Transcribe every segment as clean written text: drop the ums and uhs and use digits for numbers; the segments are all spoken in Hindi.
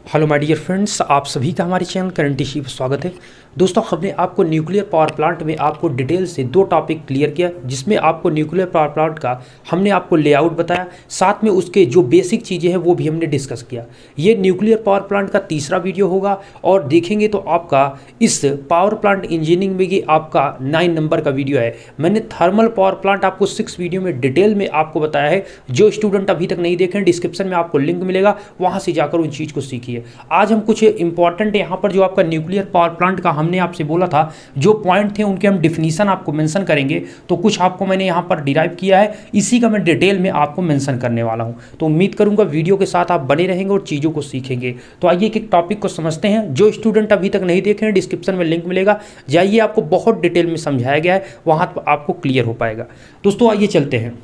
हेलो माय डियर फ्रेंड्स, आप सभी का हमारे चैनल करंट इश्यू पर स्वागत है। दोस्तों, हमने आपको न्यूक्लियर पावर प्लांट में आपको डिटेल से दो टॉपिक क्लियर किया, जिसमें आपको न्यूक्लियर पावर प्लांट का हमने आपको लेआउट बताया, साथ में उसके जो बेसिक चीज़ें हैं वो भी हमने डिस्कस किया। ये न्यूक्लियर पावर प्लांट का तीसरा वीडियो होगा और देखेंगे तो आपका इस पावर प्लांट इंजीनियरिंग में ये आपका 9 नंबर का वीडियो है। मैंने थर्मल पावर प्लांट आपको 6 वीडियो में डिटेल में आपको बताया है। जो स्टूडेंट अभी तक नहीं देखें, डिस्क्रिप्शन में आपको लिंक मिलेगा, वहाँ से जाकर उन चीज़ को सीखिए। आज हम कुछ इंपॉर्टेंट यहाँ पर जो आपका न्यूक्लियर पावर प्लांट का हमने आपसे बोला था, जो पॉइंट थे उनके हम डिफिनीशन आपको मेंशन करेंगे। तो कुछ आपको मैंने यहाँ पर डिराइव किया है, इसी का मैं डिटेल में आपको मेंशन करने वाला हूँ। तो उम्मीद करूँगा वीडियो के साथ आप बने रहेंगे और चीज़ों को सीखेंगे। तो आइए एक टॉपिक को समझते हैं। जो स्टूडेंट अभी तक नहीं देखे हैं, डिस्क्रिप्शन में लिंक मिलेगा, जाइए, आपको बहुत डिटेल में समझाया गया है, वहाँ पर आपको क्लियर हो पाएगा। दोस्तों आइए चलते हैं,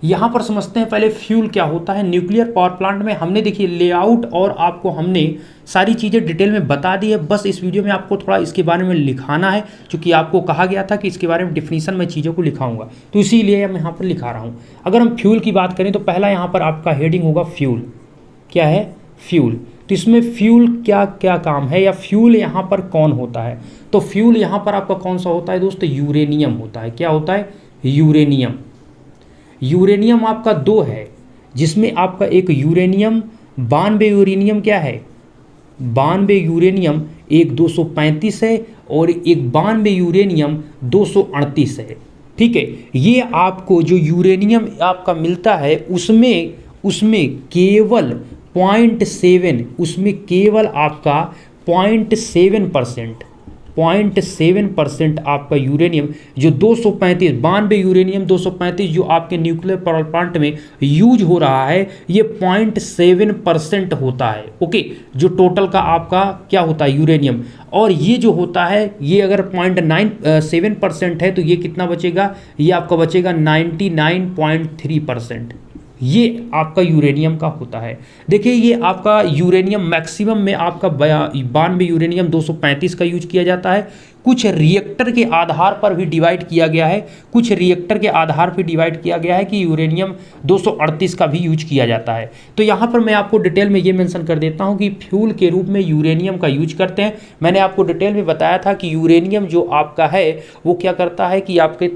यहाँ पर समझते हैं पहले फ्यूल क्या होता है। न्यूक्लियर पावर प्लांट में हमने देखिए लेआउट और आपको हमने सारी चीज़ें डिटेल में बता दी है। बस इस वीडियो में आपको थोड़ा इसके बारे में लिखाना है, क्योंकि आपको कहा गया था कि इसके बारे में डिफिनीशन में चीज़ों को लिखाऊंगा, तो इसीलिए मैं यहाँ पर लिखा रहा हूँ। अगर हम फ्यूल की बात करें तो पहला यहाँ पर आपका हेडिंग होगा फ्यूल। क्या है? फ्यूल। तो इसमें फ्यूल क्या क्या काम है, या फ्यूल यहाँ पर कौन होता है? तो फ्यूल यहाँ पर आपका कौन सा होता है दोस्तों? यूरेनियम होता है। क्या होता है? यूरेनियम। यूरेनियम आपका दो है, जिसमें आपका एक यूरेनियम 92 यूरेनियम क्या है? 92 यूरेनियम एक 235 है और एक 92 यूरेनियम 238 है। ठीक है, ये आपको जो यूरेनियम आपका मिलता है उसमें केवल 0.7, उसमें केवल आपका 0.7% आपका यूरेनियम जो 235 92 यूरेनियम 235 जो आपके न्यूक्लियर पावर प्लांट में यूज हो रहा है, ये 0.7% होता है। ओके, जो टोटल का आपका क्या होता है? यूरेनियम। और ये जो होता है, ये अगर 0.97% है तो ये कितना बचेगा? ये आपका बचेगा 99.3%। ये आपका यूरेनियम का होता है। देखिए, ये आपका यूरेनियम मैक्सिमम में आपका 92 यूरेनियम 235 का यूज किया जाता है। कुछ रिएक्टर के आधार पर भी डिवाइड किया गया है, कि यूरेनियम 238 का भी यूज किया जाता है। तो यहाँ पर मैं आपको डिटेल में ये मेंशन कर देता हूँ कि फ्यूल के रूप में यूरेनियम का यूज करते हैं। मैंने आपको डिटेल में बताया था कि यूरेनियम जो आपका है वो क्या करता है कि आपके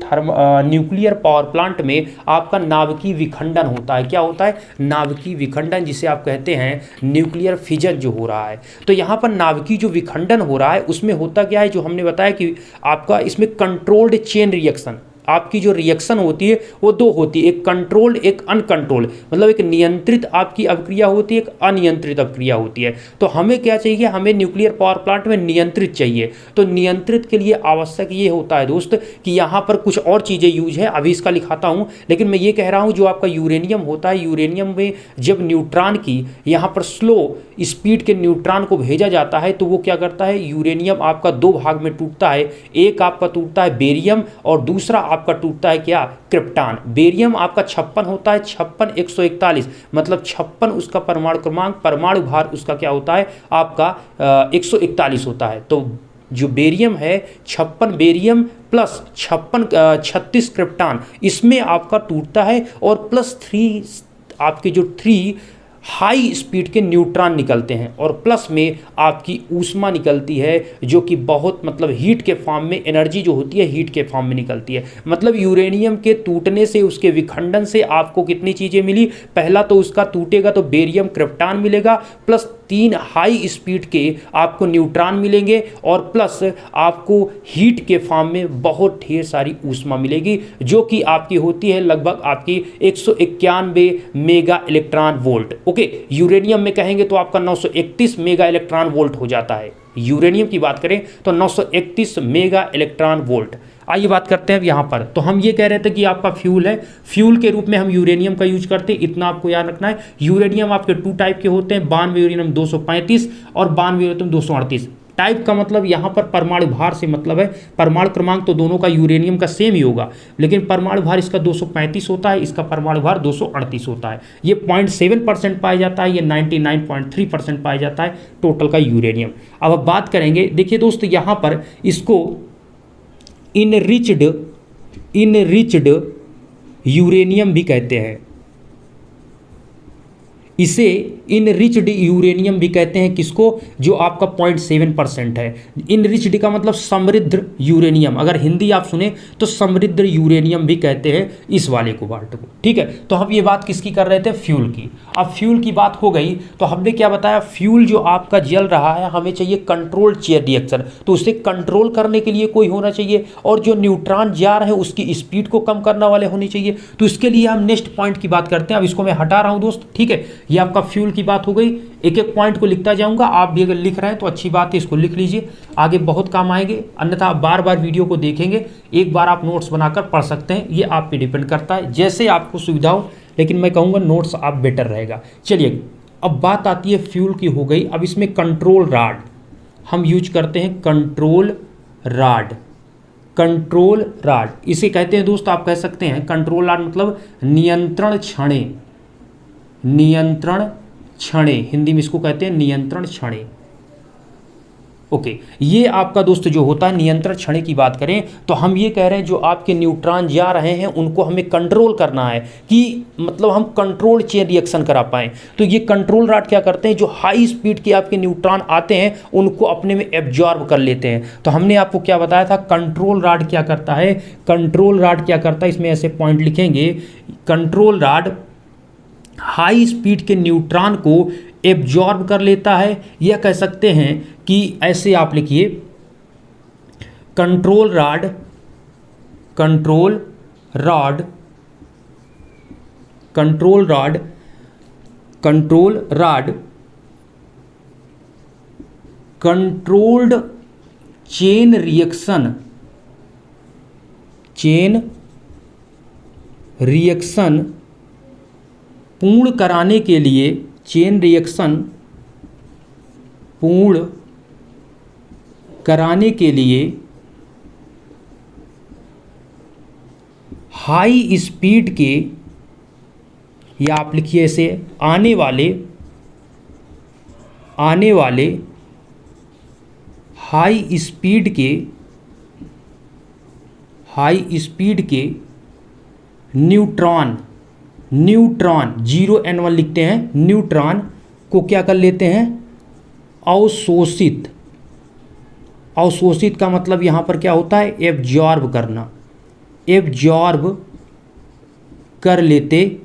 न्यूक्लियर पावर प्लांट में आपका नाभिकीय विखंडन होता है। क्या होता है? नाभिकीय विखंडन, जिसे आप कहते हैं न्यूक्लियर फिजन जो हो रहा है। तो यहाँ पर नाभिकीय जो विखंडन हो रहा है उसमें होता क्या है, जो हमने बताया कि आपका इसमें कंट्रोल्ड चेन रिएक्शन, आपकी जो रिएक्शन होती है वो दो होती है, एक कंट्रोल्ड एक अनकंट्रोल्ड, मतलब एक नियंत्रित आपकी अभिक्रिया होती है, एक अनियंत्रित अभिक्रिया होती है। तो हमें क्या चाहिए? हमें न्यूक्लियर पावर प्लांट में नियंत्रित चाहिए। तो नियंत्रित के लिए आवश्यक ये होता है दोस्त कि यहाँ पर कुछ और चीज़ें यूज है, अभी इसका लिखाता हूँ, लेकिन मैं ये कह रहा हूँ जो आपका यूरेनियम होता है, यूरेनियम में जब न्यूट्रॉन की यहाँ पर स्लो स्पीड के न्यूट्रॉन को भेजा जाता है तो वो क्या करता है? यूरेनियम आपका दो भाग में टूटता है। एक आपका टूटता है बेरियम और दूसरा आपका टूटता है क्या? क्रिप्टॉन। बेरियम आपका 56 होता है, 56 141, मतलब 56 उसका परमाणु क्रमांक, परमाणु भार उसका क्या होता है? आपका 141 होता है। तो जो बेरियम है 56 बेरियम प्लस 36 क्रिप्टॉन, इसमें आपका टूटता है और प्लस 3 आपके जो 3 हाई स्पीड के न्यूट्रॉन निकलते हैं और प्लस में आपकी ऊष्मा निकलती है, जो कि बहुत मतलब हीट के फॉर्म में, एनर्जी जो होती है हीट के फॉर्म में निकलती है। मतलब यूरेनियम के टूटने से, उसके विखंडन से आपको कितनी चीज़ें मिली? पहला तो उसका टूटेगा तो बेरियम क्रिप्टॉन मिलेगा, प्लस 3 हाई स्पीड के आपको न्यूट्रॉन मिलेंगे और प्लस आपको हीट के फॉर्म में बहुत ढेर सारी ऊष्मा मिलेगी, जो कि आपकी होती है लगभग आपकी 191 mega electron volt. Okay, uranium में कहेंगे तो आपका 931 मेगा इलेक्ट्रॉन वोल्ट हो जाता है। यूरेनियम की बात करें तो 931 मेगा इलेक्ट्रॉन वोल्ट। आइए बात करते हैं अब यहाँ पर। तो हम ये कह रहे थे कि आपका फ्यूल है, फ्यूल के रूप में हम यूरेनियम का यूज करते हैं, इतना आपको याद रखना है। यूरेनियम आपके 2 टाइप के होते हैं, 92 यूरेनियम 235 और 92 यूरेनियम 238। टाइप का मतलब यहाँ पर परमाणु भार से मतलब है, परमाणु क्रमांक तो दोनों का यूरेनियम का सेम ही होगा, लेकिन परमाणु भार इसका 235 होता है, इसका परमाणु भार 238 होता है। ये 0.7% पाया जाता है, ये 99.3% पाया जाता है टोटल का यूरेनियम। अब बात करेंगे, देखिए दोस्त यहाँ पर इसको इनरिच्ड यूरेनियम भी कहते हैं। इसे इनरिच्ड यूरेनियम भी कहते हैं। किसको? जो आपका 0.7% है। इनरिच्ड का मतलब समृद्ध यूरेनियम, अगर हिंदी आप सुने तो समृद्ध यूरेनियम भी कहते हैं इस वाले कोबाल्ट को। ठीक है, तो हम ये बात किसकी कर रहे थे? फ्यूल की। अब फ्यूल की बात हो गई तो हमने क्या बताया? फ्यूल जो आपका जल रहा है, हमें चाहिए कंट्रोल चेन रिएक्शन, तो उसे कंट्रोल करने के लिए कोई होना चाहिए, और जो न्यूट्रॉन जा रहे हैं उसकी स्पीड को कम करने वाले होने चाहिए। तो इसके लिए हम नेक्स्ट पॉइंट की बात करते हैं। अब इसको मैं हटा रहा हूं दोस्त। ठीक है, ये आपका फ्यूल की बात हो गई। एक एक पॉइंट को लिखता जाऊंगा, आप भी अगर लिख रहे हैं तो अच्छी बात है, इसको लिख लीजिए, आगे बहुत काम आएंगे। अन्यथा आप बार बार वीडियो को देखेंगे, एक बार आप नोट्स बनाकर पढ़ सकते हैं, ये आप पे डिपेंड करता है, जैसे आपको सुविधा हो, लेकिन मैं कहूँगा नोट्स आप बेटर रहेगा। चलिए, अब बात आती है फ्यूल की हो गई। अब इसमें कंट्रोल राड हम यूज करते हैं। कंट्रोल राड, कंट्रोल राड इसे कहते हैं दोस्त, आप कह सकते हैं कंट्रोल राड मतलब नियंत्रण छड़ें। नियंत्रण छड़ें, हिंदी में इसको कहते हैं नियंत्रण छड़ें। ओके, ये आपका दोस्त जो होता है नियंत्रण छड़ें की बात करें तो हम ये कह रहे हैं जो आपके न्यूट्रॉन जा रहे हैं उनको हमें कंट्रोल करना है, कि मतलब हम कंट्रोल चेन रिएक्शन करा पाएँ। तो ये कंट्रोल राड क्या करते हैं? जो हाई स्पीड के आपके न्यूट्रॉन आते हैं उनको अपने में एब्जॉर्ब कर लेते हैं। तो हमने आपको क्या बताया था? कंट्रोल राड क्या करता है? कंट्रोल राड क्या करता है? इसमें ऐसे पॉइंट लिखेंगे। कंट्रोल राड हाई स्पीड के न्यूट्रॉन को एब्जॉर्ब कर लेता है, या कह सकते हैं कि ऐसे आप लिखिए, control rod, control rod, control rod, control rod controlled chain reaction, chain reaction पूर्ण कराने के लिए, चेन रिएक्शन पूर्ण कराने के लिए हाई स्पीड के, या आप लिखिए ऐसे, आने वाले हाई स्पीड के न्यूट्रॉन 0n1 लिखते हैं, न्यूट्रॉन को क्या कर लेते हैं? अवशोषित। अवशोषित का मतलब यहाँ पर क्या होता है? एब्जॉर्ब करना, एब्जॉर्ब कर लेते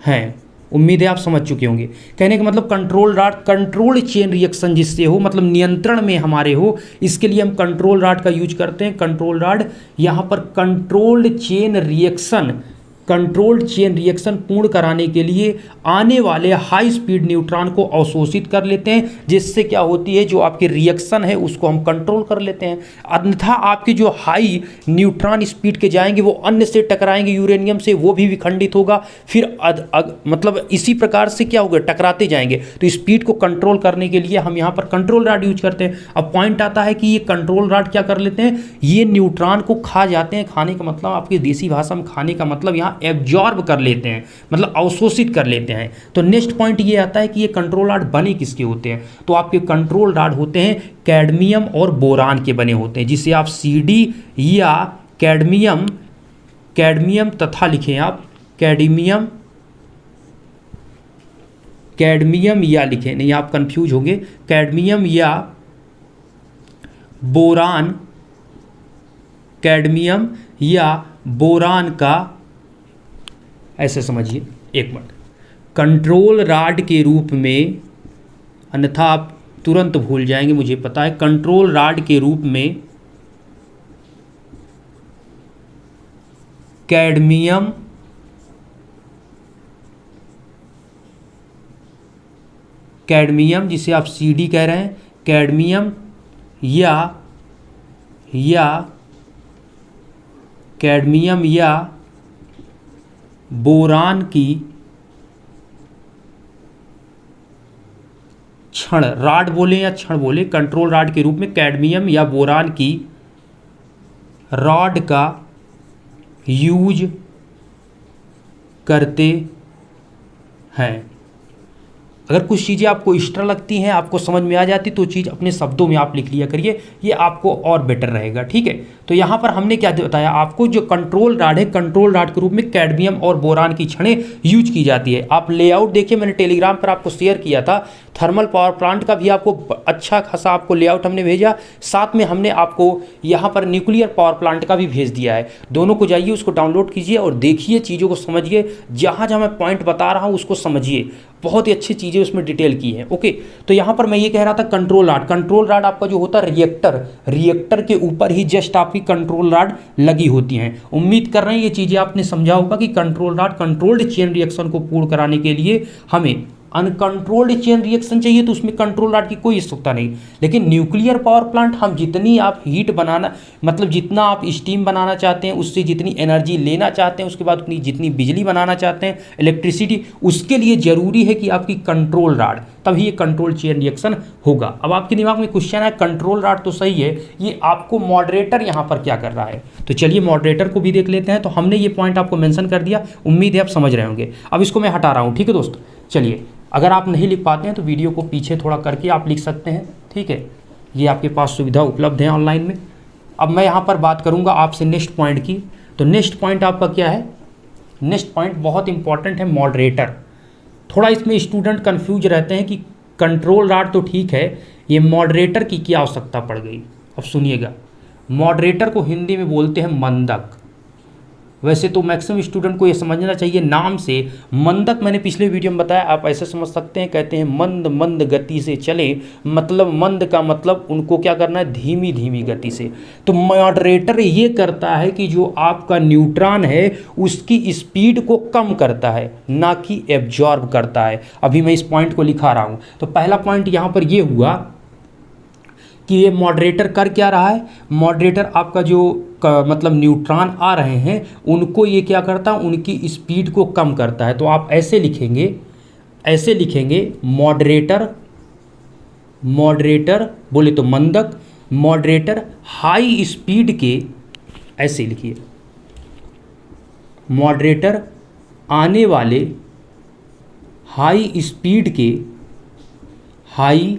हैं। उम्मीद है आप समझ चुके होंगे। कहने का मतलब control rod control chain reaction जिससे हो, मतलब नियंत्रण में हमारे हो, इसके लिए हम कंट्रोल राड का यूज करते हैं। कंट्रोल राड यहाँ पर controlled chain reaction, controlled chain reaction पूर्ण कराने के लिए आने वाले हाई स्पीड न्यूट्रॉन को अवशोषित कर लेते हैं, जिससे क्या होती है? जो आपकी रिएक्शन है उसको हम कंट्रोल कर लेते हैं। अन्यथा आपकी जो हाई न्यूट्रॉन स्पीड के जाएंगे वो अन्य से टकराएंगे यूरेनियम से, वो भी विखंडित होगा, फिर मतलब इसी प्रकार से क्या होगा? टकराते जाएंगे। तो स्पीड को कंट्रोल करने के लिए हम यहाँ पर कंट्रोल राड यूज करते हैं। अब पॉइंट आता है कि ये कंट्रोल राड क्या कर लेते हैं? ये न्यूट्रॉन को खा जाते हैं। खाने का मतलब आपकी देसी भाषा में खाने का मतलब यहाँ एब्जॉर्ब कर लेते हैं, मतलब अवशोषित कर लेते हैं। तो नेक्स्ट पॉइंट ये आता है कि ये कंट्रोल राड बने किसके होते हैं? तो आपके कंट्रोल राड होते हैं कैडमियम और बोरान के बने होते हैं, जिसे आप CD या कैडमियम, कैडमियम तथा लिखें आप कैडमियम, कैडमियम या लिखें, नहीं आप कंफ्यूज होंगे, कैडमियम या बोरान, कैडमियम या बोरान का, ऐसे समझिए, एक मिनट, कंट्रोल राड के रूप में, अन्यथा आप तुरंत भूल जाएंगे मुझे पता है। कंट्रोल राड के रूप में कैडमियम, कैडमियम जिसे आप CD कह रहे हैं, कैडमियम या कैडमियम या बोरान की छड़, राड बोले या छड़ बोले, कंट्रोल राड के रूप में कैडमियम या बोरान की रॉड का यूज करते हैं। अगर कुछ चीज़ें आपको एक्स्ट्रा लगती हैं, आपको समझ में आ जाती, तो चीज़ अपने शब्दों में आप लिख लिया करिए, ये आपको और बेटर रहेगा। ठीक है, तो यहाँ पर हमने क्या बताया आपको, जो कंट्रोल रॉड है, कंट्रोल रॉड के रूप में कैडमियम और बोरान की छड़ें यूज की जाती है। आप लेआउट देखिए, मैंने टेलीग्राम पर आपको शेयर किया था, थर्मल पावर प्लांट का भी आपको अच्छा खासा आपको लेआउट हमने भेजा, साथ में हमने आपको यहाँ पर न्यूक्लियर पावर प्लांट का भी भेज दिया है। दोनों को जाइए, उसको डाउनलोड कीजिए और देखिए, चीज़ों को समझिए, जहाँ जहाँ मैं पॉइंट बता रहा हूँ उसको समझिए, बहुत ही अच्छी चीज़ें उसमें डिटेल की हैं। ओके, तो यहाँ पर मैं ये कह रहा था कंट्रोल रॉड, कंट्रोल रॉड आपका जो होता है रिएक्टर के ऊपर ही जस्ट आपकी कंट्रोल रॉड लगी होती हैं। उम्मीद कर रहे हैं ये चीज़ें आपने समझा होगा कि control rod controlled chain reaction को पूर्ण कराने के लिए हमें अनकंट्रोल्ड चेन रिएक्शन चाहिए, तो उसमें कंट्रोल रॉड की कोई आवश्यकता नहीं। लेकिन न्यूक्लियर पावर प्लांट, हम जितनी आप हीट बनाना, मतलब जितना आप स्टीम बनाना चाहते हैं, उससे जितनी एनर्जी लेना चाहते हैं, उसके बाद उतनी जितनी बिजली बनाना चाहते हैं, इलेक्ट्रिसिटी, उसके लिए ज़रूरी है कि आपकी कंट्रोल रॉड, तभी ये कंट्रोल चेन रिएक्शन होगा। अब आपके दिमाग में क्वेश्चन है, कंट्रोल रॉड तो सही है, ये आपको मॉडरेटर यहाँ पर क्या कर रहा है, तो चलिए मॉडरेटर को भी देख लेते हैं। तो हमने ये पॉइंट आपको मेंशन कर दिया, उम्मीद है आप समझ रहे होंगे। अब इसको मैं हटा रहा हूँ, ठीक है दोस्त। चलिए, अगर आप नहीं लिख पाते हैं तो वीडियो को पीछे थोड़ा करके आप लिख सकते हैं, ठीक है, ये आपके पास सुविधा उपलब्ध है ऑनलाइन में। अब मैं यहाँ पर बात करूँगा आपसे नेक्स्ट पॉइंट की। तो नेक्स्ट पॉइंट आपका क्या है, नेक्स्ट पॉइंट बहुत इंपॉर्टेंट है, मॉडरेटर। थोड़ा इसमें स्टूडेंट कन्फ्यूज रहते हैं कि कंट्रोल रॉड तो ठीक है, ये मॉडरेटर की क्या आवश्यकता पड़ गई। अब सुनिएगा, मॉडरेटर को हिंदी में बोलते हैं मंदक। वैसे तो मैक्सिमम स्टूडेंट को ये समझना चाहिए नाम से, मंदक मैंने पिछले वीडियो में बताया, आप ऐसे समझ सकते हैं, कहते हैं मंद मंद गति से चले, मतलब मंद का मतलब उनको क्या करना है, धीमी धीमी गति से। तो मॉडरेटर ये करता है कि जो आपका न्यूट्रॉन है उसकी स्पीड को कम करता है, ना कि एब्जॉर्ब करता है। अभी मैं इस पॉइंट को लिखा रहा हूँ। तो पहला पॉइंट यहाँ पर ये हुआ कि ये मॉडरेटर कर क्या रहा है, मॉडरेटर आपका जो मतलब न्यूट्रॉन आ रहे हैं उनको ये क्या करता है, उनकी स्पीड को कम करता है। तो आप ऐसे लिखेंगे, ऐसे लिखेंगे मॉडरेटर, मॉडरेटर बोले तो मंदक, मॉडरेटर हाई स्पीड के, ऐसे लिखिए, मॉडरेटर आने वाले हाई स्पीड के, हाई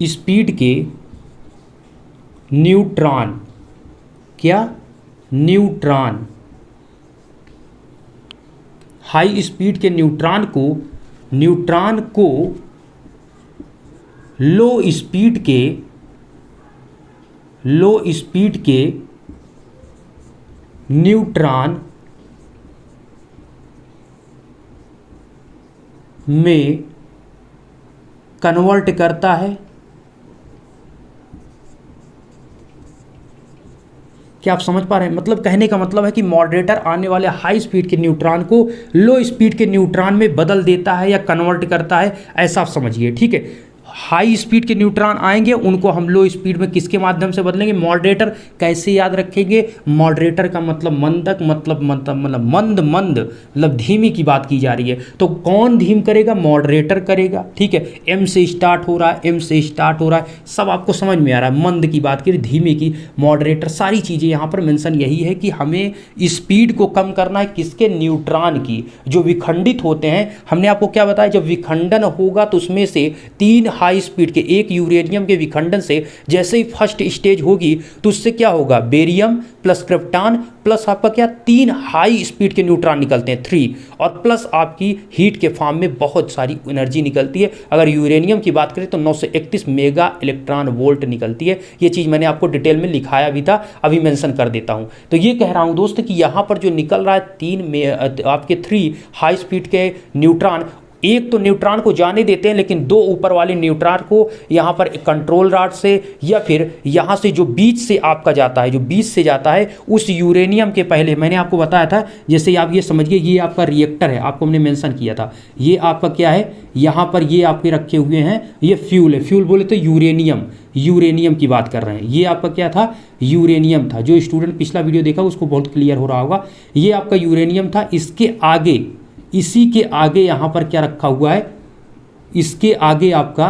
स्पीड के न्यूट्रॉन, क्या, न्यूट्रॉन, हाई स्पीड के न्यूट्रॉन को, न्यूट्रॉन को लो स्पीड के, लो स्पीड के न्यूट्रॉन में कन्वर्ट करता है। क्या आप समझ पा रहे हैं, मतलब कहने का मतलब है कि मॉडरेटर आने वाले हाई स्पीड के न्यूट्रॉन को लो स्पीड के न्यूट्रॉन में बदल देता है या कन्वर्ट करता है, ऐसा आप समझिए, ठीक है। हाई स्पीड के न्यूट्रॉन आएंगे, उनको हम लो स्पीड में किसके माध्यम से बदलेंगे, मॉडरेटर। कैसे याद रखेंगे, मॉडरेटर का मतलब मंदक, मतलब मंद मंद, मतलब धीमी की बात की जा रही है। तो कौन धीम करेगा, मॉडरेटर करेगा, ठीक है। एम से स्टार्ट हो रहा है, एम से स्टार्ट हो रहा है, सब आपको समझ में आ रहा है। मंद की बात करें, धीमे की, मॉडरेटर, सारी चीज़ें यहाँ पर मेंशन यही है कि हमें स्पीड को कम करना है, किसके, न्यूट्रॉन की, जो विखंडित होते हैं। हमने आपको क्या बताया, जब विखंडन होगा तो उसमें से 3 हाई स्पीड के, एक यूरेनियम के विखंडन से जैसे ही फर्स्ट स्टेज होगी तो उससे क्या होगा, बेरियम प्लस क्रिप्टॉन प्लस आपका क्या, 3 हाई स्पीड के न्यूट्रॉन निकलते हैं, 3, और प्लस आपकी हीट के फॉर्म में बहुत सारी एनर्जी निकलती है। अगर यूरेनियम की बात करें तो 931 मेगा इलेक्ट्रॉन वोल्ट निकलती है। ये चीज़ मैंने आपको डिटेल में लिखाया भी था, अभी मेंशन कर देता हूँ। तो ये कह रहा हूँ दोस्त कि यहाँ पर जो निकल रहा है 3 में आपके 3 हाई स्पीड के न्यूट्रॉन, एक तो न्यूट्रॉन को जाने देते हैं, लेकिन 2 ऊपर वाले न्यूट्रॉन को यहाँ पर कंट्रोल रॉड से या फिर यहाँ से जो बीच से आपका जाता है, जो बीच से जाता है उस यूरेनियम के, पहले मैंने आपको बताया था, जैसे आप ये समझिए, ये आपका रिएक्टर है, आपको हमने मेंशन किया था, ये आपका क्या है, यहाँ पर ये आपके रखे हुए हैं, ये फ्यूल है, फ्यूल बोले तो यूरेनियम, यूरेनियम की बात कर रहे हैं। ये आपका क्या था, यूरेनियम था। जो स्टूडेंट पिछला वीडियो देखा उसको बहुत क्लियर हो रहा होगा, ये आपका यूरेनियम था। इसके आगे, इसी के आगे यहाँ पर क्या रखा हुआ है, इसके आगे आपका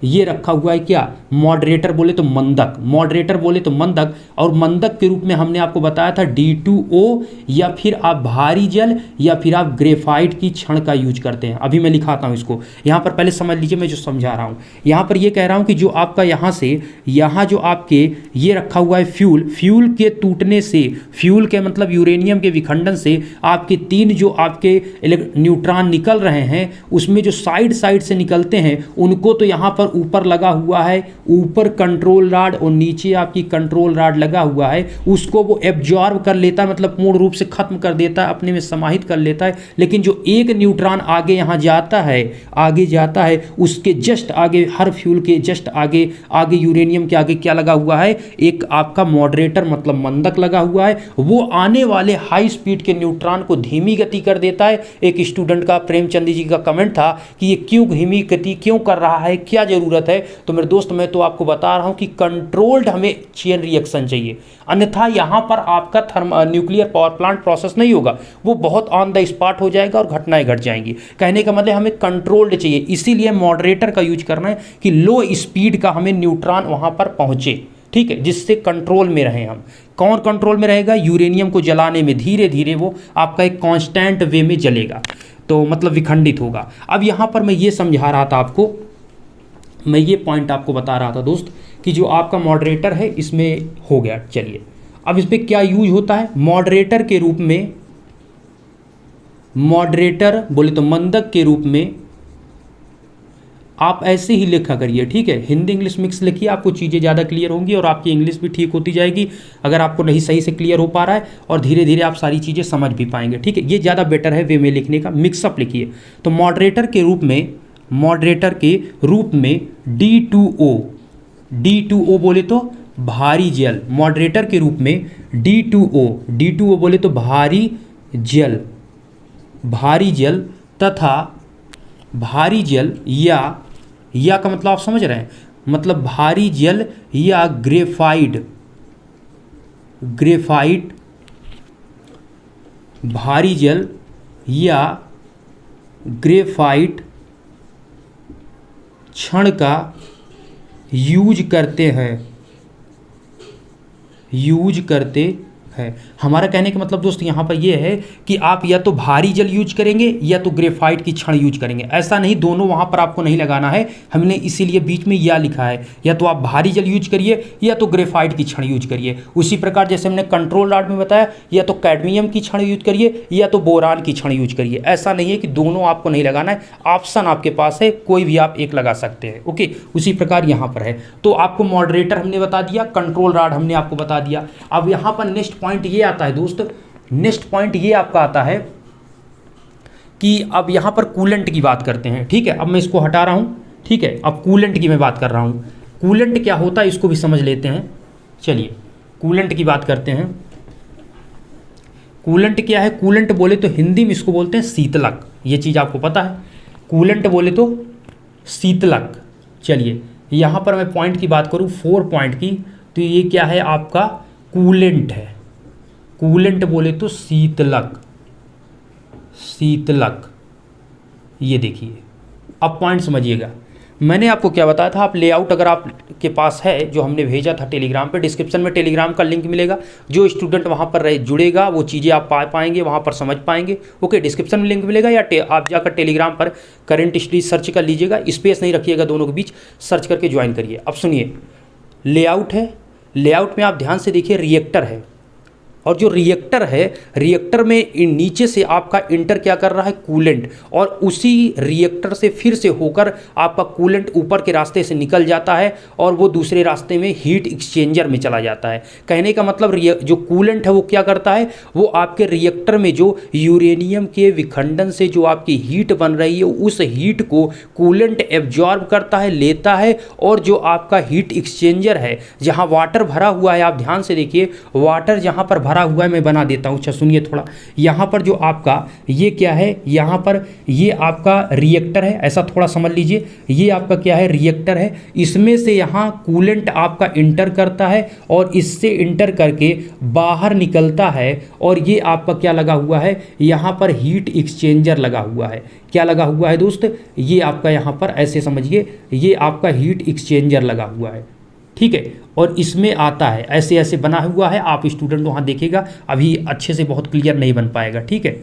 ये रखा हुआ है क्या, मॉडरेटर बोले तो मंदक, मॉडरेटर बोले तो मंदक, और मंदक के रूप में हमने आपको बताया था D2O, या फिर आप भारी जल या फिर आप ग्रेफाइट की छड़ का यूज करते हैं। अभी मैं लिखाता हूँ इसको, यहाँ पर पहले समझ लीजिए मैं जो समझा रहा हूँ। यहाँ पर ये कह रहा हूँ कि जो आपका यहाँ से यहाँ जो आपके ये रखा हुआ है फ्यूल, फ्यूल के टूटने से, फ्यूल के मतलब यूरेनियम के विखंडन से आपके 3 जो आपके न्यूट्रॉन निकल रहे हैं, उसमें जो साइड साइड से निकलते हैं उनको तो यहाँ पर ऊपर लगा हुआ है, ऊपर कंट्रोल रॉड और नीचे आपकी कंट्रोल रॉड लगा हुआ है, उसको वो एब्जॉर्ब कर लेता है, मतलब पूर्ण रूप से खत्म कर देता है, अपने में समाहित कर लेता है। लेकिन जो एक न्यूट्रॉन आगे यहाँ जाता है, आगे जाता है, उसके जस्ट आगे, हर फ्यूल के जस्ट आगे, आगे यूरेनियम के आगे क्या लगा हुआ है, एक आपका मॉडरेटर मतलब मंदक लगा हुआ है। वो आने वाले हाई स्पीड के न्यूट्रॉन को धीमी गति कर देता है। एक स्टूडेंट का, प्रेमचंद जी का कमेंट था कि ये क्यों धीमी गति क्यों कर रहा है, क्या जरूरत है। तो मेरे दोस्त मैं तो आपको बता रहा हूं कि कंट्रोल्ड हमें चेन रिएक्शन चाहिए, अन्यथा यहां पर आपका न्यूक्लियर पावर प्लांट प्रोसेस नहीं होगा, वो बहुत ऑन द स्पॉट हो जाएगा और घटनाएं घट जाएंगी। कहने का मतलब हमें कंट्रोल्ड चाहिए, इसीलिए मॉडरेटर का यूज करना है कि लो स्पीड का हमें न्यूट्रॉन वहां पर पहुंचे, ठीक है, जिससे कंट्रोल में रहें हम। कौन कंट्रोल में रहेगा, यूरेनियम को जलाने में धीरे धीरे वो आपका एक कांस्टेंट वे में जलेगा, तो मतलब विखंडित होगा। अब यहाँ पर मैं ये समझा रहा था आपको, मैं ये पॉइंट आपको बता रहा था दोस्त कि जो आपका मॉडरेटर है इसमें हो गया। चलिए अब इस पर क्या यूज होता है, मॉडरेटर के रूप में, मॉडरेटर बोले तो मंदक के रूप में आप ऐसे ही लिखा करिए, ठीक है, हिंदी इंग्लिश मिक्स लिखिए, आपको चीज़ें ज़्यादा क्लियर होंगी और आपकी इंग्लिश भी ठीक होती जाएगी अगर आपको नहीं सही से क्लियर हो पा रहा है, और धीरे धीरे आप सारी चीज़ें समझ भी पाएंगे, ठीक है। ये ज़्यादा बेटर है वे में लिखने का, मिक्सअप लिखिए। तो मॉडरेटर के रूप में, मॉडरेटर के रूप में D2O, D2O बोले तो भारी जल, मॉडरेटर के रूप में D2O, D2O बोले तो भारी जल, भारी जल तथा भारी जल या का मतलब आप समझ रहे हैं, मतलब भारी जल या ग्रेफाइड, ग्रेफाइट, भारी जल या ग्रेफाइट छड़ का यूज करते हैं, यूज करते हैं। हमारा कहने का मतलब दोस्त यहाँ पर ये है कि आप या तो भारी जल यूज करेंगे या तो ग्रेफाइट की छड़ यूज करेंगे, ऐसा नहीं दोनों वहाँ पर आपको नहीं लगाना है, हमने इसीलिए बीच में या लिखा है, या तो आप भारी जल यूज करिए या तो ग्रेफाइट की छड़ यूज करिए। उसी प्रकार जैसे हमने कंट्रोल रॉड में बताया, या तो कैडमियम की छड़ यूज करिए या तो बोरान की छड़ यूज करिए, ऐसा नहीं है कि दोनों आपको नहीं लगाना है, ऑप्शन आपके पास है, कोई भी आप एक लगा सकते हैं, ओके। उसी प्रकार यहाँ पर है, तो आपको मॉडरेटर हमने बता दिया, कंट्रोल रॉड हमने आपको बता दिया। अब यहाँ पर नेक्स्ट पॉइंट ये आता है दोस्त, नेक्स्ट पॉइंट ये आपका आता है कि अब यहां पर कूलेंट की बात करते हैं, ठीक है। अब मैं इसको हटा रहा हूं, ठीक है, अब कूलेंट की मैं बात कर रहा हूं। कूलेंट क्या होता है इसको भी समझ लेते हैं। चलिए कूलेंट की बात करते हैं। कूलेंट क्या है, कूलेंट बोले तो हिंदी में इसको बोलते हैं शीतलक, ये चीज़ आपको पता है, कूलेंट बोले तो शीतलक। चलिए यहाँ पर मैं पॉइंट की बात करूँ, 4 पॉइंट की, तो ये क्या है आपका कूलेंट है, कूलेंट बोले तो शीतलक, शीतलक। ये देखिए अब पॉइंट समझिएगा, मैंने आपको क्या बताया था, आप लेआउट अगर आपके पास है जो हमने भेजा था टेलीग्राम पे, डिस्क्रिप्शन में टेलीग्राम का लिंक मिलेगा, जो स्टूडेंट वहाँ पर जुड़ेगा वो चीज़ें आप पा पाएंगे, वहाँ पर समझ पाएंगे, ओके। डिस्क्रिप्शन में लिंक मिलेगा, या आप जाकर टेलीग्राम पर करंट स्टडी सर्च कर लीजिएगा, स्पेस नहीं रखिएगा दोनों के बीच, सर्च करके ज्वाइन करिए। अब सुनिए, लेआउट है, लेआउट में आप ध्यान से देखिए, रिएक्टर है, और जो रिएक्टर है, रिएक्टर में नीचे से आपका इंटर क्या कर रहा है, कूलेंट, और उसी रिएक्टर से फिर से होकर आपका कूलेंट ऊपर के रास्ते से निकल जाता है और वो दूसरे रास्ते में हीट एक्सचेंजर में चला जाता है। कहने का मतलब जो कूलेंट है वो क्या करता है, वो आपके रिएक्टर में जो यूरेनियम के विखंडन से जो आपकी हीट बन रही है, उस हीट को कूलेंट एब्जॉर्ब करता है, लेता है, और जो आपका हीट एक्सचेंजर है, जहाँ वाटर भरा हुआ है, आप ध्यान से देखिए, वाटर जहाँ पर भरा हुआ है, मैं बना देता हूँ। अच्छा सुनिए थोड़ा, यहाँ पर जो आपका ये क्या है, यहाँ पर ये आपका रिएक्टर है, ऐसा थोड़ा समझ लीजिए। ये आपका क्या है, रिएक्टर है। इसमें से यहाँ कूलेंट आपका इंटर करता है और इससे इंटर करके बाहर निकलता है, और ये आपका क्या लगा हुआ है, यहाँ पर हीट एक्सचेंजर लगा हुआ है। क्या लगा हुआ है दोस्त, ये आपका यहाँ पर ऐसे समझिए, ये आपका हीट एक्सचेंजर लगा हुआ है, ठीक है। और इसमें आता है ऐसे ऐसे बना हुआ है, आप स्टूडेंट वहाँ देखेगा, अभी अच्छे से बहुत क्लियर नहीं बन पाएगा, ठीक है।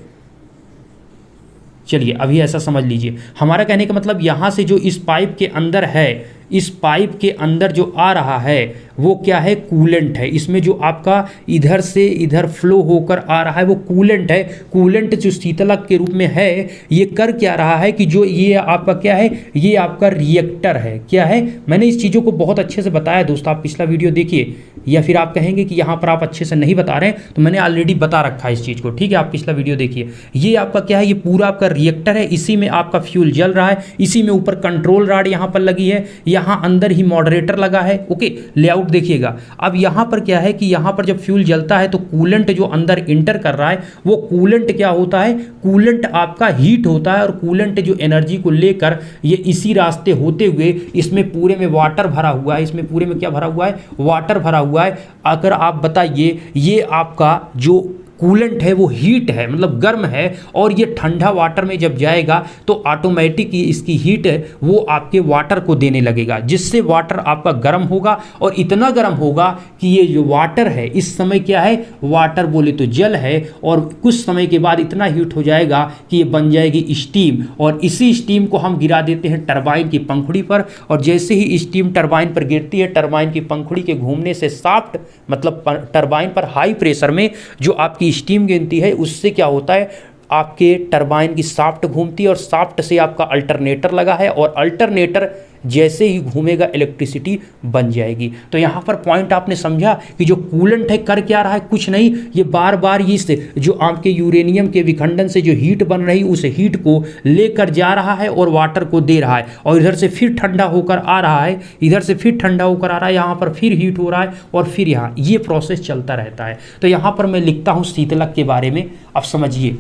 चलिए अभी ऐसा समझ लीजिए, हमारा कहने का मतलब यहाँ से जो इस पाइप के अंदर है, इस पाइप के अंदर जो आ रहा है वो क्या है, कूलेंट है। इसमें जो आपका इधर से इधर फ्लो होकर आ रहा है वो कूलेंट है। कूलेंट जो शीतलक के रूप में है, ये कर क्या रहा है कि जो ये आपका क्या है, ये आपका रिएक्टर है। क्या है, मैंने इस चीज़ों को बहुत अच्छे से बताया दोस्तों, आप पिछला वीडियो देखिए, या फिर आप कहेंगे कि यहाँ पर आप अच्छे से नहीं बता रहे हैं, तो मैंने ऑलरेडी बता रखा है इस चीज़ को, ठीक है। आप पिछला वीडियो देखिए, ये आपका क्या है, ये पूरा आपका रिएक्टर है, इसी में आपका फ्यूल जल रहा है, इसी में ऊपर कंट्रोल रॉड यहाँ पर लगी है, यहाँ अंदर ही मॉडरेटर लगा है। ओके, लेआउट देखिएगा। अब यहाँ पर क्या है कि यहाँ पर जब फ्यूल जलता है तो कूलेंट जो अंदर इंटर कर रहा है वो कूलेंट क्या होता है, कूलेंट आपका हीट होता है, और कूलेंट जो एनर्जी को लेकर ये इसी रास्ते होते हुए इसमें पूरे में वाटर भरा हुआ है, इसमें पूरे में क्या भरा हुआ है, वाटर भरा हुआ है। अगर आप बताइए, ये आपका जो कूलेंट है वो हीट है, मतलब गर्म है, और ये ठंडा वाटर में जब जाएगा तो ऑटोमेटिक इसकी हीट है वो आपके वाटर को देने लगेगा, जिससे वाटर आपका गर्म होगा, और इतना गर्म होगा कि ये जो वाटर है इस समय क्या है, वाटर बोले तो जल है, और कुछ समय के बाद इतना हीट हो जाएगा कि ये बन जाएगी स्टीम, और इसी स्टीम को हम गिरा देते हैं टरबाइन की पंखुड़ी पर, और जैसे ही स्टीम टरबाइन पर गिरती है, टरबाइन की पंखुड़ी के घूमने से शाफ्ट, मतलब टरबाइन पर हाई प्रेशर में जो आपकी स्टीम गिनती है, उससे क्या होता है, आपके टरबाइन की शाफ्ट घूमती है, और शाफ्ट से आपका अल्टरनेटर लगा है, और अल्टरनेटर जैसे ही घूमेगा इलेक्ट्रिसिटी बन जाएगी। तो यहाँ पर पॉइंट आपने समझा कि जो कूलेंट है कर क्या रहा है, कुछ नहीं, ये बार बार इस जो आपके यूरेनियम के विखंडन से जो हीट बन रही उस हीट को लेकर जा रहा है और वाटर को दे रहा है, और इधर से फिर ठंडा होकर आ रहा है, इधर से फिर ठंडा होकर आ रहा है, यहाँ पर फिर हीट हो रहा है, और फिर यहाँ ये प्रोसेस चलता रहता है। तो यहाँ पर मैं लिखता हूँ शीतलक के बारे में, अब समझिए,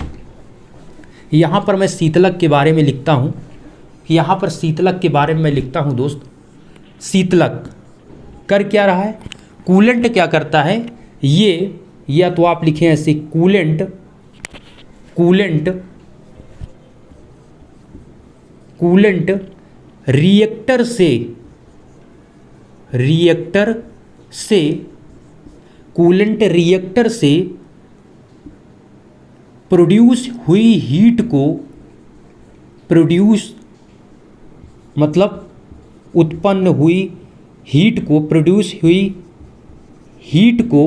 यहाँ पर मैं शीतलक के बारे में लिखता हूँ, यहाँ पर शीतलक के बारे में मैं लिखता हूँ दोस्त। शीतलक कर क्या रहा है, कूलेंट क्या करता है, ये या तो आप लिखें ऐसे, कूलेंट कूलेंट कूलेंट रिएक्टर से कूलेंट रिएक्टर से प्रोड्यूस हुई हीट को, प्रोड्यूस मतलब उत्पन्न हुई हीट को, प्रोड्यूस हुई हीट को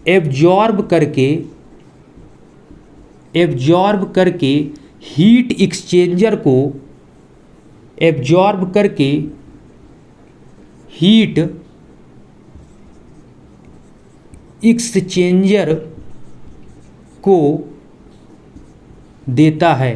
एब्जॉर्ब करके हीट एक्सचेंजर को, एब्जॉर्ब करके हीट एक्सचेंजर को देता है।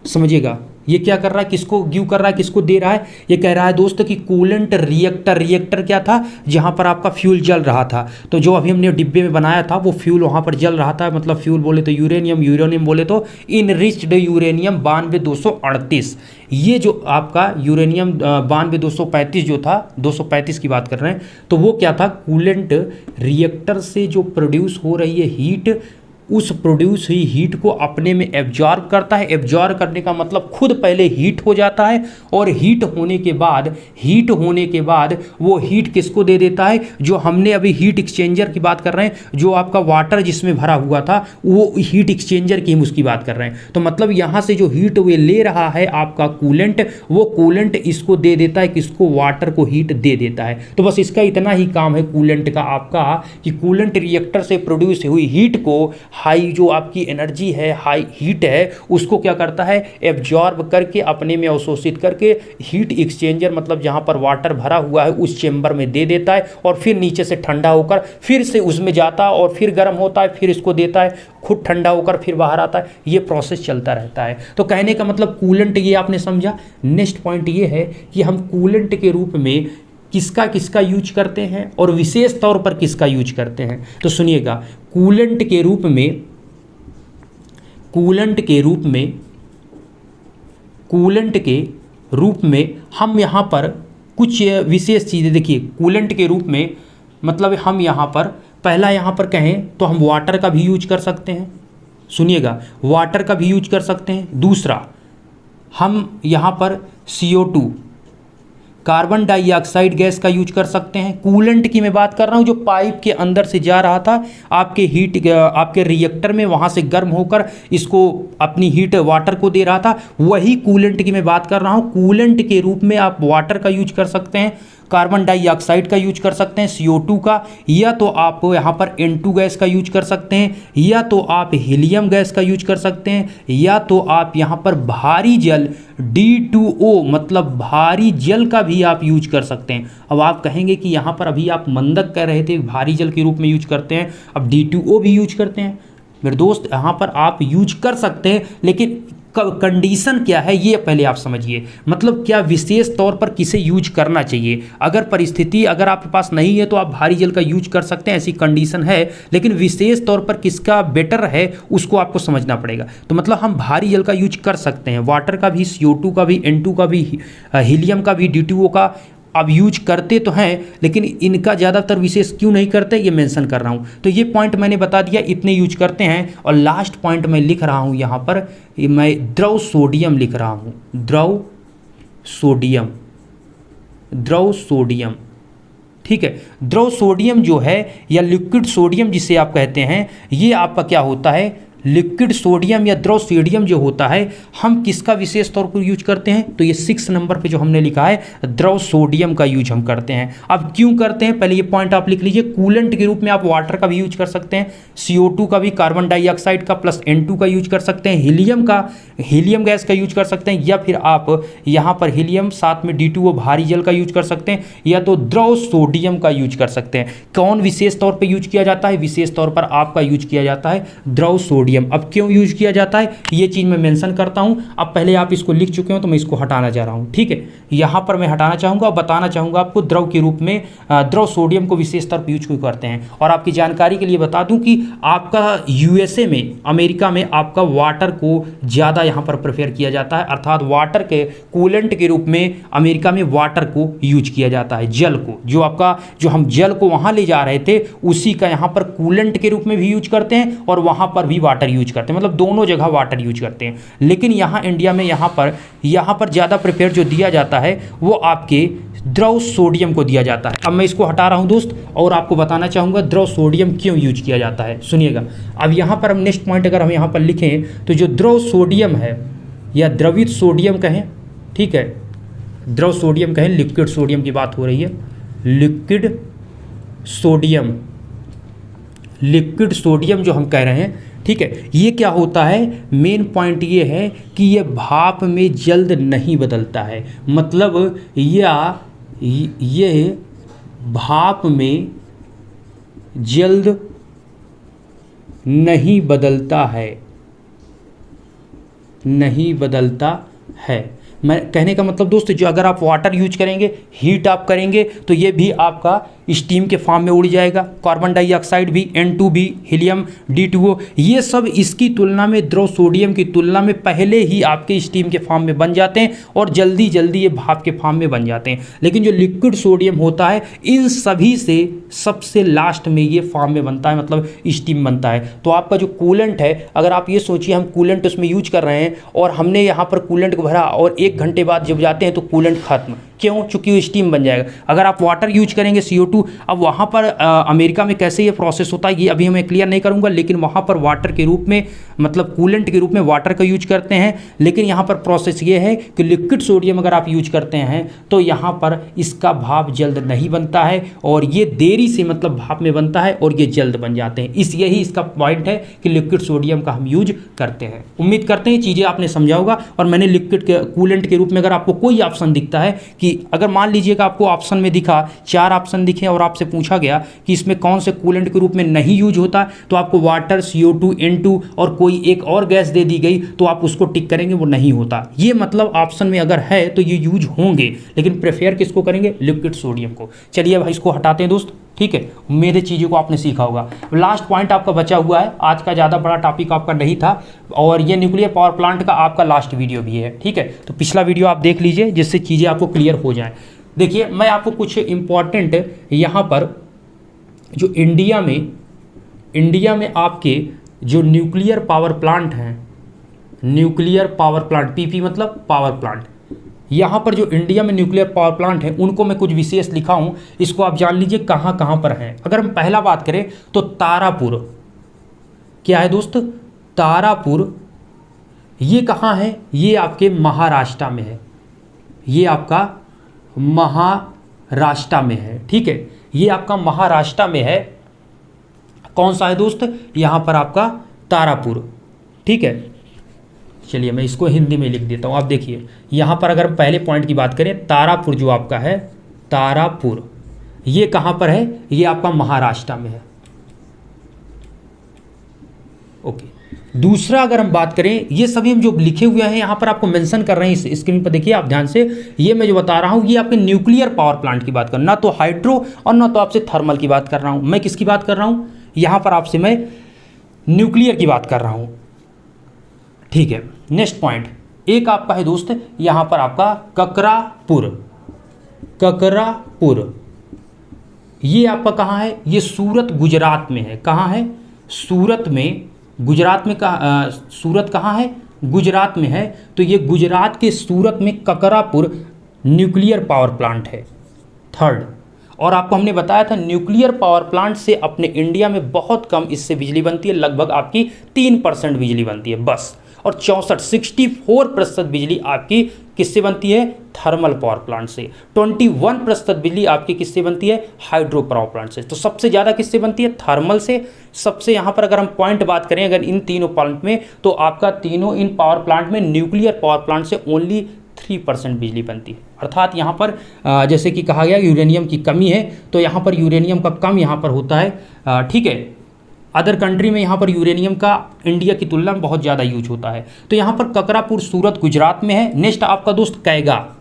समझिएगा, ये क्या कर रहा है, किसको गिव कर रहा है, किसको दे रहा है, ये कह रहा है दोस्त कि कूलेंट रिएक्टर, रिएक्टर क्या था, जहाँ पर आपका फ्यूल जल रहा था, तो जो अभी हमने डिब्बे में बनाया था वो फ्यूल वहाँ पर जल रहा था, मतलब फ्यूल बोले तो यूरेनियम, यूरेनियम बोले तो इनरिच्ड यूरेनियम 92,238, ये जो आपका यूरेनियम 92,235 जो था, 235 की बात कर रहे हैं, तो वो क्या था, कूलेंट रिएक्टर से जो प्रोड्यूस हो रही है हीट, उस प्रोड्यूस हुई हीट को अपने में एब्जॉर्ब करता है। एब्जॉर्ब करने का मतलब खुद पहले हीट हो जाता है, और हीट होने के बाद वो हीट किसको दे देता है, जो हमने अभी हीट एक्सचेंजर की बात कर रहे हैं, जो आपका वाटर जिसमें भरा हुआ था वो हीट एक्सचेंजर की हम उसकी बात कर रहे हैं। तो मतलब यहाँ से जो हीट वे ले रहा है आपका कूलेंट, वो कूलेंट इसको दे देता है, किसको, वाटर को हीट दे देता है। तो बस इसका इतना ही काम है कूलेंट का आपका, कि कूलेंट रिएक्टर से प्रोड्यूस हुई हीट को, हाई जो आपकी एनर्जी है, हाई हीट है, उसको क्या करता है, एब्जॉर्ब करके अपने में अवशोषित करके हीट एक्सचेंजर, मतलब जहाँ पर वाटर भरा हुआ है उस चेंबर में दे देता है, और फिर नीचे से ठंडा होकर फिर से उसमें जाता है, और फिर गर्म होता है, फिर इसको देता है, खुद ठंडा होकर फिर बाहर आता है। ये प्रोसेस चलता रहता है। तो कहने का मतलब कूलेंट, ये आपने समझा। नेक्स्ट पॉइंट ये है कि हम कूलेंट के रूप में किसका किसका यूज करते हैं और विशेष तौर पर किसका यूज करते हैं। तो सुनिएगा, कूलेंट के रूप में हम यहाँ पर कुछ विशेष चीज़ें देखिए। कूलेंट के रूप में मतलब हम यहाँ पर पहला यहाँ पर कहें तो हम वाटर का भी यूज कर सकते हैं। सुनिएगा, वाटर का भी यूज कर सकते हैं। दूसरा, हम यहाँ पर CO2 कार्बन डाइऑक्साइड गैस का यूज कर सकते हैं। कूलेंट की मैं बात कर रहा हूँ, जो पाइप के अंदर से जा रहा था आपके रिएक्टर में, वहाँ से गर्म होकर इसको अपनी हीट वाटर को दे रहा था, वही कूलेंट की मैं बात कर रहा हूँ। कूलेंट के रूप में आप वाटर का यूज कर सकते हैं, कार्बन डाइऑक्साइड का यूज कर सकते हैं, CO2 का, या तो आप यहाँ पर N2 गैस का यूज कर सकते हैं, या तो आप हीलियम गैस का यूज कर सकते हैं, या तो आप यहाँ पर भारी जल D2O मतलब भारी जल का भी आप यूज कर सकते हैं। अब आप कहेंगे कि यहाँ पर अभी आप मंदक कह रहे थे भारी जल के रूप में यूज करते हैं, अब D2O भी यूज करते हैं। मेरे दोस्त, यहाँ पर आप यूज कर सकते हैं, लेकिन कंडीशन क्या है ये पहले आप समझिए। मतलब क्या विशेष तौर पर किसे यूज करना चाहिए। अगर परिस्थिति अगर आपके पास नहीं है तो आप भारी जल का यूज कर सकते हैं, ऐसी कंडीशन है, लेकिन विशेष तौर पर किसका बेटर है उसको आपको समझना पड़ेगा। तो मतलब हम भारी जल का यूज कर सकते हैं, वाटर का भी, CO2 का भी, N2 का भी, हीलियम का भी, D2O का अब यूज करते तो हैं, लेकिन इनका ज़्यादातर विशेष क्यों नहीं करते ये मेंशन कर रहा हूँ। तो ये पॉइंट मैंने बता दिया, इतने यूज करते हैं। और लास्ट पॉइंट मैं लिख रहा हूँ यहाँ पर, मैं द्रव सोडियम लिख रहा हूँ, द्रव सोडियम। ठीक है, द्रव सोडियम जो है या लिक्विड सोडियम जिसे आप कहते हैं, ये आपका क्या होता है, लिक्विड सोडियम या द्रव सोडियम जो होता है, हम किसका विशेष तौर पर यूज करते हैं। तो ये 6 नंबर पे जो हमने लिखा है, द्रव सोडियम का यूज हम करते हैं। अब क्यों करते हैं, पहले ये पॉइंट आप लिख लीजिए। कूलेंट के रूप में आप वाटर का भी यूज कर सकते हैं, CO2 का भी, कार्बन डाइऑक्साइड का प्लस N2 का यूज कर सकते हैं, हीलियम गैस का यूज कर सकते हैं, या फिर आप यहाँ पर हीलियम साथ में D2O भारी जल का यूज कर सकते हैं, या तो द्रव सोडियम का यूज कर सकते हैं। कौन विशेष तौर पर यूज किया जाता है, विशेष तौर पर आपका यूज किया जाता है द्रव सोडियम। अब क्यों यूज किया जाता है ये चीज मैं मेंशन करता हूं। अब पहले आप इसको लिख चुके हो तो मैं इसको हटाना चाह रहा हूं। ठीक है, यहां पर मैं हटाना चाहूंगा और बताना चाहूंगा आपको द्रव के रूप में द्रव सोडियम को विशेष तौर पर यूज क्यों करते हैं। और आपकी जानकारी के लिए बता दूं कि आपका USA में, अमेरिका में आपका वाटर को ज़्यादा यहाँ पर प्रेफर किया जाता है, अर्थात वाटर के कूलेंट के रूप में अमेरिका में वाटर को यूज किया जाता है। जल को, जो हम जल को वहाँ ले जा रहे थे उसी का यहाँ पर कूलेंट के रूप में भी यूज करते हैं और वहाँ पर भी वाटर यूज करते हैं, मतलब दोनों जगह वाटर यूज करते हैं। लेकिन यहाँ इंडिया में यहाँ पर ज़्यादा प्रेफर जो दिया जाता है वो आपके द्रव सोडियम को दिया जाता है। अब मैं इसको हटा रहा हूँ दोस्त और आपको बताना चाहूँगा द्रव सोडियम क्यों यूज किया जाता है। सुनिएगा, अब यहाँ पर हम नेक्स्ट पॉइंट अगर हम यहाँ पर लिखें तो जो द्रव सोडियम है या द्रवित सोडियम कहें, ठीक है, द्रव सोडियम कहें, लिक्विड सोडियम की बात हो रही है, लिक्विड सोडियम जो हम कह रहे हैं, ठीक है, ये क्या होता है, मेन पॉइंट ये है कि ये भाप में जल्द नहीं बदलता है। मतलब ये भाप में जल्द नहीं बदलता है। मैं कहने का मतलब दोस्तों, जो अगर आप वाटर यूज करेंगे, हीट आप करेंगे, तो ये भी आपका स्टीम के फॉर्म में उड़ जाएगा। कार्बन डाइऑक्साइड भी, N2 भी, हीलियम, D2O, ये सब इसकी तुलना में, द्रव सोडियम की तुलना में पहले ही आपके स्टीम के फॉर्म में बन जाते हैं और जल्दी जल्दी ये भाप के फॉर्म में बन जाते हैं। लेकिन जो लिक्विड सोडियम होता है, इन सभी से सबसे लास्ट में ये फॉर्म में बनता है, मतलब स्टीम बनता है। तो आपका जो कूलेंट है, अगर आप ये सोचिए हम कूलेंट उसमें यूज कर रहे हैं और हमने यहाँ पर कूलेंट को भरा और 1 घंटे बाद जब जाते हैं तो कूलेंट खत्म, क्यों? चूंकि वो स्टीम बन जाएगा। अगर आप वाटर यूज करेंगे, CO2, अब वहाँ पर अमेरिका में कैसे ये प्रोसेस होता है ये अभी मैं क्लियर नहीं करूँगा, लेकिन वहाँ पर वाटर के रूप में, मतलब कूलेंट के रूप में वाटर का यूज करते हैं। लेकिन यहाँ पर प्रोसेस ये है कि लिक्विड सोडियम अगर आप यूज करते हैं तो यहाँ पर इसका भाप जल्द नहीं बनता है और ये देरी से, मतलब भाप में बनता है और ये जल्द बन जाते हैं। यही इसका पॉइंट है कि लिक्विड सोडियम का हम यूज करते हैं। उम्मीद करते हैं चीज़ें आपने समझा होगा। और मैंने लिक्विड के कूलेंट के रूप में अगर आपको कोई ऑप्शन दिखता है कि कि अगर मान लीजिएगा आपको ऑप्शन में दिखा, 4 ऑप्शन दिखे और आपसे पूछा गया कि इसमें कौन से कूलेंट के रूप में नहीं यूज होता, तो आपको वाटर, CO2, N2 और कोई एक और गैस दे दी गई तो आप उसको टिक करेंगे, वो नहीं होता। ये मतलब ऑप्शन में अगर है तो ये यूज होंगे, लेकिन प्रेफर किसको करेंगे? लिक्विड सोडियम को। चलिए अब इसको हटाते हैं दोस्त, ठीक है। मेरे चीज़ों को आपने सीखा होगा। लास्ट पॉइंट आपका बचा हुआ है, आज का ज़्यादा बड़ा टॉपिक आपका नहीं था, और ये न्यूक्लियर पावर प्लांट का आपका लास्ट वीडियो भी है, ठीक है। तो पिछला वीडियो आप देख लीजिए जिससे चीज़ें आपको क्लियर हो जाएं। देखिए मैं आपको कुछ इंपॉर्टेंट यहाँ पर जो इंडिया में आपके जो न्यूक्लियर पावर प्लांट हैं, न्यूक्लियर पावर प्लांट, PP मतलब पावर प्लांट, यहाँ पर जो इंडिया में न्यूक्लियर पावर प्लांट है उनको मैं कुछ विशेष लिखा हूँ, इसको आप जान लीजिए कहाँ कहाँ पर हैं। अगर हम पहला बात करें तो तारापुर, क्या है दोस्त? तारापुर, ये कहाँ है? ये आपके महाराष्ट्र में है, ये आपका महाराष्ट्र में है, ठीक है। ये आपका महाराष्ट्र में है। कौन सा है दोस्त? यहाँ पर आपका तारापुर, ठीक है। चलिए मैं इसको हिंदी में लिख देता हूँ। आप देखिए यहाँ पर अगर पहले पॉइंट की बात करें, तारापुर जो आपका है, तारापुर ये कहाँ पर है? ये आपका महाराष्ट्र में है, ओके। दूसरा अगर हम बात करें, ये सभी हम जो लिखे हुए हैं यहाँ पर आपको मेंशन कर रहे हैं इस स्क्रीन पर, देखिए आप ध्यान से, ये मैं जो बता रहा हूँ ये आपके न्यूक्लियर पावर प्लांट की बात कर, ना तो हाइड्रो और ना तो आपसे थर्मल की बात कर रहा हूँ। मैं किसकी बात कर रहा हूँ? यहाँ पर आपसे मैं न्यूक्लियर की बात कर रहा हूँ, ठीक है। नेक्स्ट पॉइंट एक आपका है दोस्त, यहाँ पर आपका ककरापुर, ककरापुर ये आपका कहाँ है? ये सूरत गुजरात में है। कहाँ है? सूरत में, गुजरात में। सूरत कहाँ है? गुजरात में है। तो ये गुजरात के सूरत में ककरापुर न्यूक्लियर पावर प्लांट है, थर्ड। और आपको हमने बताया था न्यूक्लियर पावर प्लांट से अपने इंडिया में बहुत कम इससे बिजली बनती है, लगभग आपकी 3% बिजली बनती है बस। और 64% बिजली आपकी किससे बनती है? थर्मल पावर प्लांट से। 21% बिजली आपकी किससे बनती है? हाइड्रो पावर प्लांट से। तो सबसे ज़्यादा किससे बनती है? थर्मल से। सबसे यहाँ पर अगर हम पॉइंट बात करें अगर इन तीनों प्लांट में, तो आपका तीनों इन पावर प्लांट में न्यूक्लियर पावर प्लांट से ओनली 3% बिजली बनती है। अर्थात यहाँ पर जैसे कि कहा गया यूरेनियम की कमी है, तो यहाँ पर यूरेनियम का कम यहाँ पर होता है, ठीक है। अदर कंट्री में यहाँ पर यूरेनियम का इंडिया की तुलना में बहुत ज़्यादा यूज होता है। तो यहाँ पर ककरापुर सूरत गुजरात में है। नेक्स्ट आपका दोस्त कैगा,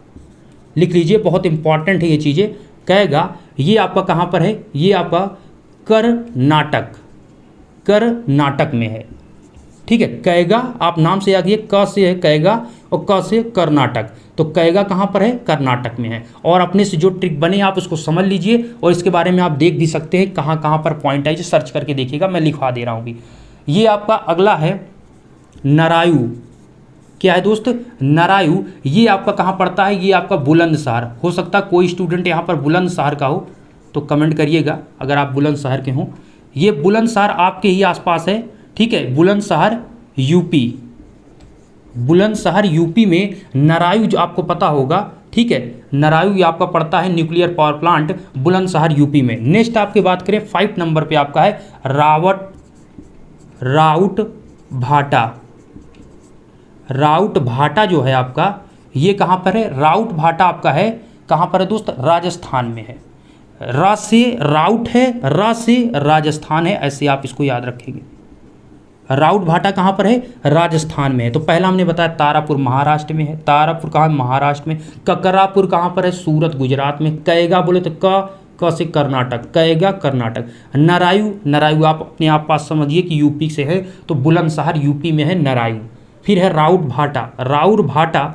लिख लीजिए, बहुत इंपॉर्टेंट है ये चीज़ें। कैगा ये आपका कहाँ पर है? ये आपका कर्नाटक, कर्नाटक में है, ठीक है। कैगा आप नाम से याद, क से है कैगा और क से कर्नाटक। तो कैगा कहाँ पर है? कर्नाटक में है। और अपने से जो ट्रिक बने आप उसको समझ लीजिए, और इसके बारे में आप देख भी सकते हैं कहाँ कहाँ पर पॉइंट है, सर्च करके देखिएगा, मैं लिखवा दे रहा हूँ भी। ये आपका अगला है नरायू। क्या है दोस्त? नरायू ये आपका कहाँ पड़ता है? ये आपका बुलंदशहर। हो सकता है कोई स्टूडेंट यहाँ पर बुलंदशहर का हो तो कमेंट करिएगा अगर आप बुलंदशहर के हों। ये बुलंदशहर आपके ही आसपास है, ठीक है। बुलंदशहर यूपी, बुलंदशहर यूपी में। नरायू जो आपको पता होगा, ठीक है। नरायू ये आपका पड़ता है nuclear power plant Bulandshahr UP में। नेक्स्ट आपकी बात करें 5 नंबर पे आपका है राउट भाटा। राउट भाटा जो है आपका, ये कहाँ पर है? राउट भाटा आपका है कहाँ पर है दोस्त? राजस्थान में है। रा से राउट है, रा से राजस्थान है, ऐसे आप इसको याद रखेंगे। राउट भाटा कहाँ पर है? राजस्थान में है। तो पहला हमने बताया तारापुर महाराष्ट्र में है। तारापुर कहाँ? महाराष्ट्र में। ककरापुर कहाँ पर है? सूरत गुजरात में। कैगा बोले तो क से कर्नाटक, कैगा कर्नाटक। नरायू, नरायू आप अपने आप पास समझिए कि यूपी से है, तो बुलंदशहर यूपी में है नरायू। फिर है राउट भाटा, राउट भाटा,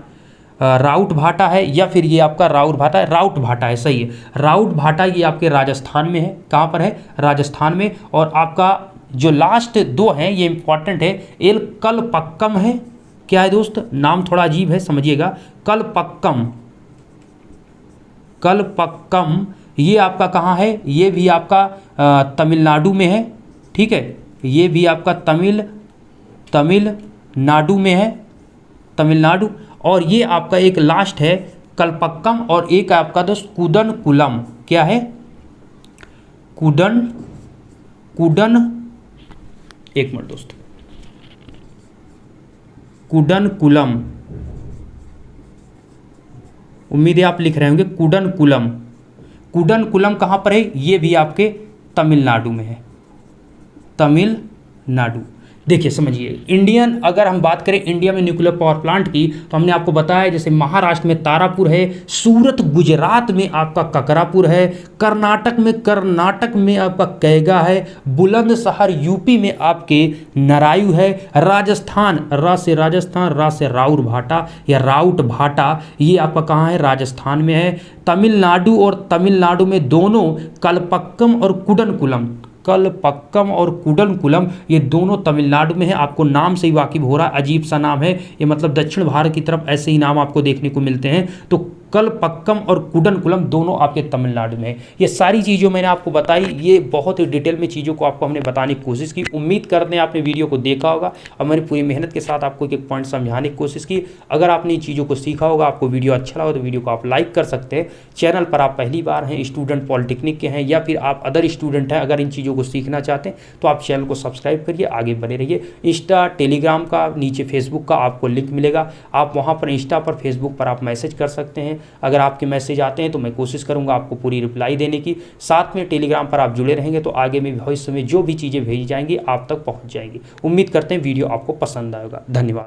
राउट भाटा है, या फिर ये आपका राउट भाटा है, राउट भाटा है, सही है। राउट भाटा ये आपके राजस्थान में है। कहाँ पर है? राजस्थान में। और आपका जो लास्ट 2 हैं ये इंपॉर्टेंट है। एल कलपक्कम है। क्या है दोस्त? नाम थोड़ा अजीब है, समझिएगा। कलपक्कम, कलपक्कम ये आपका कहाँ है? ये भी आपका तमिलनाडु में है, ठीक है। ये भी आपका तमिलनाडु में है, तमिलनाडु। और ये आपका एक लास्ट है कलपक्कम, और एक आपका दोस्त कुडनकुलम। क्या है? कुडन एक मिनट दोस्त, कुडनकुलम, उम्मीद है आप लिख रहे होंगे कुडनकुलम। कुडनकुलम कहाँ पर है? ये भी आपके तमिलनाडु में है, तमिलनाडु। देखिए समझिए, इंडियन अगर हम बात करें इंडिया में न्यूक्लियर पावर प्लांट की, तो हमने आपको बताया जैसे महाराष्ट्र में तारापुर है, सूरत गुजरात में आपका ककरापुर है, कर्नाटक में आपका कैगा है, बुलंदशहर यूपी में आपके नरायू है, राजस्थान रा से राउर भाटा या राउट भाटा, ये आपका कहाँ है? राजस्थान में है। तमिलनाडु और तमिलनाडु में दोनों कलपक्कम और कुडनकुलम ये दोनों तमिलनाडु में है। आपको नाम से ही वाकिफ हो रहा है, अजीब सा नाम है ये, मतलब दक्षिण भारत की तरफ ऐसे ही नाम आपको देखने को मिलते हैं। तो कलपक्कम और कुडनकुलम दोनों आपके तमिलनाडु में है। ये सारी चीज़ जो मैंने आपको बताई, ये बहुत ही डिटेल में चीज़ों को आपको हमने बताने की कोशिश की। उम्मीद करते हैं आपने वीडियो को देखा होगा और मैंने पूरी मेहनत के साथ आपको एक पॉइंट समझाने की कोशिश की। अगर आपने इन चीज़ों को सीखा होगा, आपको वीडियो अच्छा लगा तो वीडियो को आप लाइक कर सकते हैं। चैनल पर आप पहली बार हैं, स्टूडेंट पॉलिटेक्निक के हैं या फिर आप अदर स्टूडेंट हैं, अगर इन चीज़ों को सीखना चाहते हैं तो आप चैनल को सब्सक्राइब करिए, आगे बने रहिए। इंस्टा, टेलीग्राम का, नीचे फेसबुक का आपको लिंक मिलेगा, आप वहाँ पर इंस्टा पर, फेसबुक पर आप मैसेज कर सकते हैं। अगर आपके मैसेज आते हैं तो मैं कोशिश करूंगा आपको पूरी रिप्लाई देने की। साथ में टेलीग्राम पर आप जुड़े रहेंगे तो आगे में भविष्य में जो भी चीज़ें भेजी जाएंगी आप तक पहुंच जाएंगी। उम्मीद करते हैं वीडियो आपको पसंद आएगा। धन्यवाद।